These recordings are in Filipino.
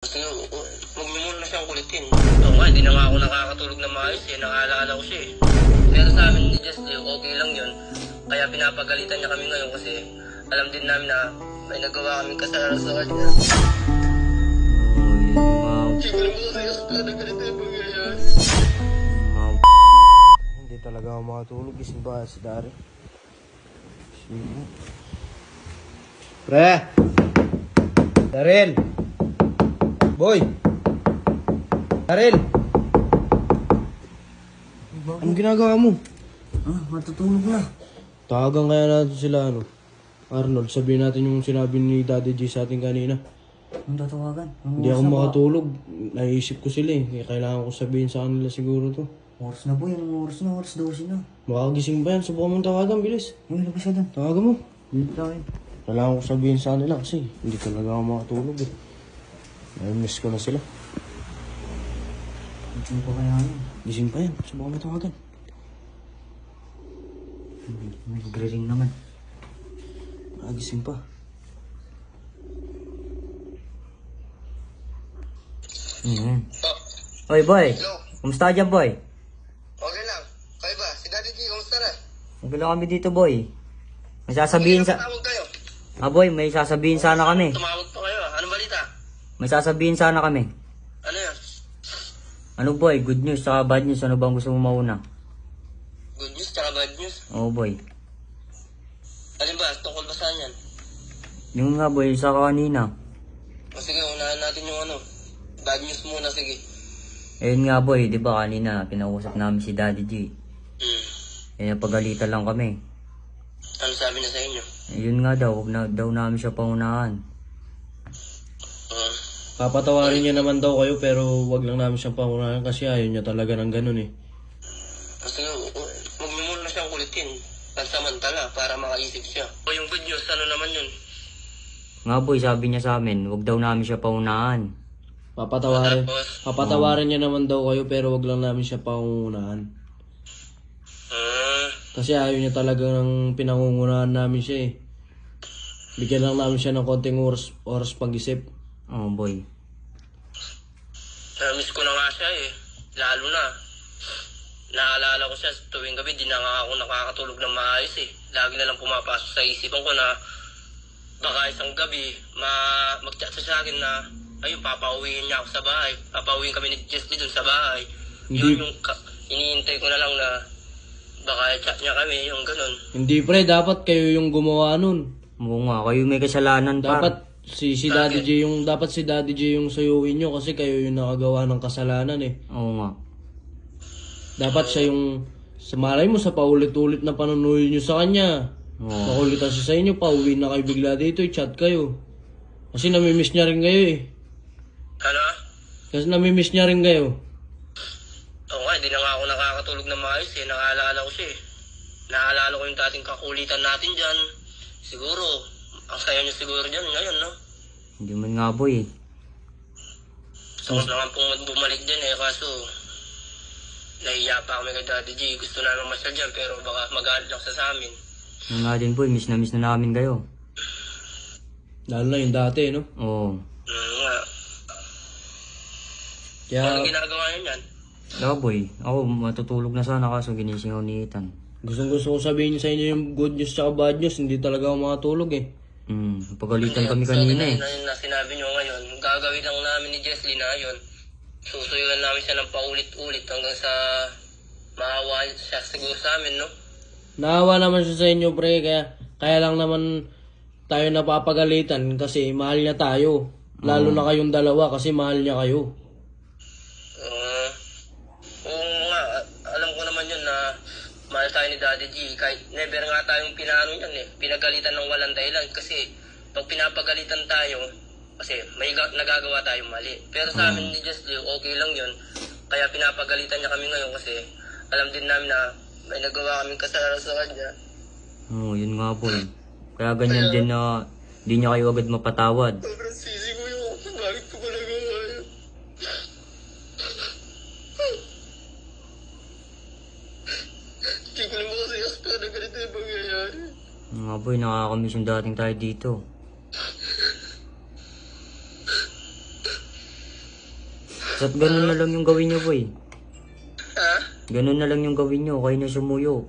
Sige, huwag mo muna siyang kulitin. Oo nga, hindi na nga ako nakakatulog na maayos eh. Nakaalala ko siya eh. Pero sa amin ni Jesly, okay lang yun. Kaya pinapagalitan niya kami ngayon kasi alam din namin na may nagawa kaming kasalanan sa kanya. Siguro mo kasi kasi na ganito yung pangyayari. Hindi talaga ako makatulog. Gising ba si Dari? Pre! Daryl! Boy! Daryl! Anong ginagawa mo? Matutulog na. Tawagan kaya natin sila, Arnold, sabihin natin yung sinabi ni Daddy G sa atin kanina. Ang tatawagan? Hindi ako makatulog. Naisip ko sila eh. Kailangan ko sabihin sa kanila siguro to. Oras na po yan. Oras 12 na. Makakagising ba yan? Subukan mong tawagan, bilis. Uy, labas ka doon. Tawagan mo. Tawin. Kailangan ko sabihin sa kanila kasi hindi talaga ako makatulog eh. Miss ko na sila. Gising pa kaya yan. Gising pa yan. Subukan mo tawagan. Nag-ring naman. Gising pa. Oy, boy. Hello? Kumusta dyan, boy? Okay lang. Kayo ba? Si Daddy G, kumusta na? Magala kami dito, boy. May sasabihin sa... Tumawag kayo. boy, may sasabihin sana kami. Tumawag pa kayo. Anong balita? May sasabihin sana kami. Ano yan? Ano, boy? Good news saka bad news. Ano bang gusto mo mauna? Good news tsaka bad news? Oo, boy. Alin ba? Tungkol ba saan yan? Yung nga, boy, sa kanina. O sige, unahan natin yung bad news muna, sige. Ayun nga, boy. Di ba kanina, pinausap namin si Daddy G. Napagalitan lang kami. Ano sabi niya sa inyo? Ayun nga daw, huwag na daw namin siya pangunahan. Papatawarin niya naman daw kayo pero wag lang namin siyang pangunahan kasi ayaw niya talaga ng ganun eh. Sige, huwag mo muna siyang kulitin. Pansamantala, para makaisip siya. O yung good news, ano naman yun? Nga, boy, sabi niya sa amin, huwag daw namin siya pangunahan. Papatawarin niya naman daw kayo pero wag lang namin siya pangunahan. Kasi ayaw niya talaga ng pinangungunahan namin siya eh. Bigyan lang namin siya ng konting oras pag-isip. Oo, boy. Miss ko na nga siya eh. Lalo na. Naalala ko siya tuwing gabi, di na nga ako nakakatulog ng maayos eh. Lagi na lang pumapasok sa isipan ko na baka isang gabi mag-chat sa akin na ayun, papauwiin niya ako sa bahay. Papauwiin kami ni Jesly dun sa bahay. Yun yung iniintay ko na lang na baka chat niya kami, yung ganun. Hindi pre, dapat kayo yung gumawa nun. Oo nga, kayo may kasalanan pa. Dapat si Daddy J yung sayuin nyo kasi kayo yung nakagawa ng kasalanan eh. Oo nga. Dapat siya yung sa malay mo sa paulit-ulit na panunuyo nyo sa kanya. Makulitan siya sa inyo, pauwi na kayo bigla dito, i-chat kayo. Kasi namimiss niya rin kayo eh. Ano? Kasi namimiss niya rin kayo. Oo nga, hindi na nga ako nakakatulog na maayos eh. Nakaalala ko siya eh. Nakaalala ko yung dating kakulitan natin dyan. Siguro, ang saya niyo siguro dyan ngayon, no? Hindi man nga, boy. Gusto ko naman pong bumalik dyan eh, kaso nahiya pa kami kay Daddy G. Gusto namin masyal dyan, pero baka magalit lang siya sa amin. Yung nga din, boy. Miss na namin kayo. Lalo na yung dati, no? Oo. Nga. Kaya, Ano ginagawa niyo yan? Boy. Ako, matutulog na sana kaso ginising ako ni Ethan. gusto ko sabihin sa inyo yung good news tsaka bad news. Hindi talaga ako makatulog eh. Pagalitan kami kanina eh. Na sinabi niyo ngayon, gagawin lang namin ni Jesly na yun. Susuyuan namin siya ng paulit-ulit hanggang sa maawa siya siguro sa amin, no? Naawa naman siya sa inyo, pre. Kaya lang naman tayo napapagalitan kasi mahal niya tayo. Lalo na kayong dalawa kasi mahal niya kayo. Oo nga, alam ko naman yun na mahal tayo ni Daddy G. Kahit never nga tayong pinano yan eh. Pinagalitan ng walang dahilan kasi pag pinapagalitan tayo, kasi may nagagawa tayong mali. Pero sa amin ni Jesly, okay lang yun. Kaya pinapagalitan niya kami ngayon kasi alam din namin na may nagawa kaming kasalanan sa kanya. Oo, yun nga, boy. Kaya ganyan din na di niya kayo agad mapatawad. Sobrang sisi ko yung bakit ko pa nagawa yun. Hindi ko naman kasi expect na ganito yung pangyayari. Nga, boy, nakakamiss yung dating tayo dito. Basta't ganun na lang yung gawin nyo, boy. Ha? Ganun na lang yung gawin nyo, kayo na sumuyo.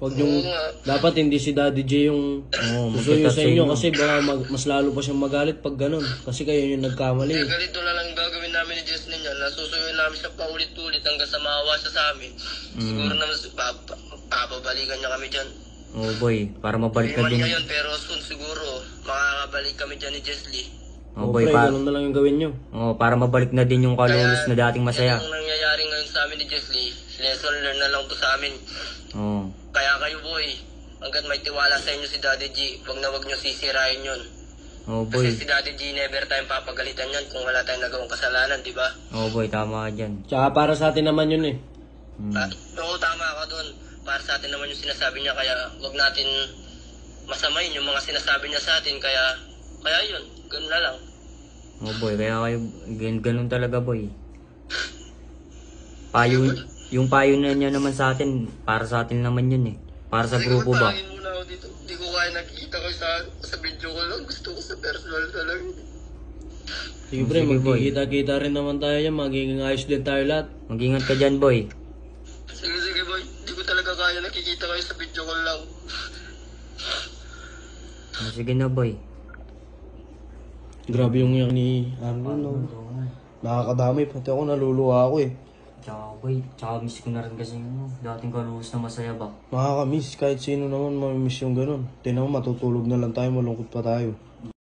Wag yung, dapat hindi si Daddy J yung susuyo magkitas sa inyo kasi baka mas lalo pa siyang magalit pag ganun. Kasi kayo yung nagkamali. Kaya ganito na lang gagawin namin ni Jesslyn yan. Nasusuyo namin siya paulit-ulit hanggang sa maawa siya sa amin. Siguro naman papabalikan niya kami dyan. Oo, boy. Para mabalik ka Hindi man din. ngayon pero soon siguro makakabalik kami dyan ni Jesslyn. Oo, O boy. pre, ganun na lang yung gawin nyo. Para mabalik na din yung kalulos na dating masaya. Yan ang nangyayari ngayon sa amin ni Jesslyn. Lesson learn na lang to sa amin. Oo. Kaya kayo boy, hanggat may tiwala sa inyo si Daddy G, wag nyo sisirain yun. Oo, boy. Kasi si Daddy G never tayong papagalitan yan kung wala tayong nagawang kasalanan, di ba? Oo, boy. Tama ka dyan. Tsaka para sa atin naman yun eh. Oo, tama ka doon. Para sa atin naman yung sinasabi niya, kaya wag natin masamain yung mga sinasabi niya sa atin, kaya yun, ganun na lang. Oo, boy. Kaya kayo, ganun talaga, boy. Yung payo na niya naman sa atin, para sa atin naman yun eh. Para sa grupo ba? Sige, muna ako dito. Hindi ko kaya nakikita ko sa video ko lang. Gusto ko sa personal talaga. Sige pre, magkikita-kita rin naman tayo yan. Magiging ayos din tayo lahat. Mag-ingat ka dyan, boy. Sige boy, hindi ko talaga kaya nakikita kayo sa video ko lang. Sige na, boy. Grabe yung iyak ni Arnold, no? Nakakadamay, pati ako naluluha ako eh. Tsaka, boy. Tsaka miss ko na rin kasi yung dating kalulos na masaya ba? Makakamiss, kahit sino naman mamimiss yung ganun. Tingnan mo, matutulog na lang tayo, malungkot pa tayo.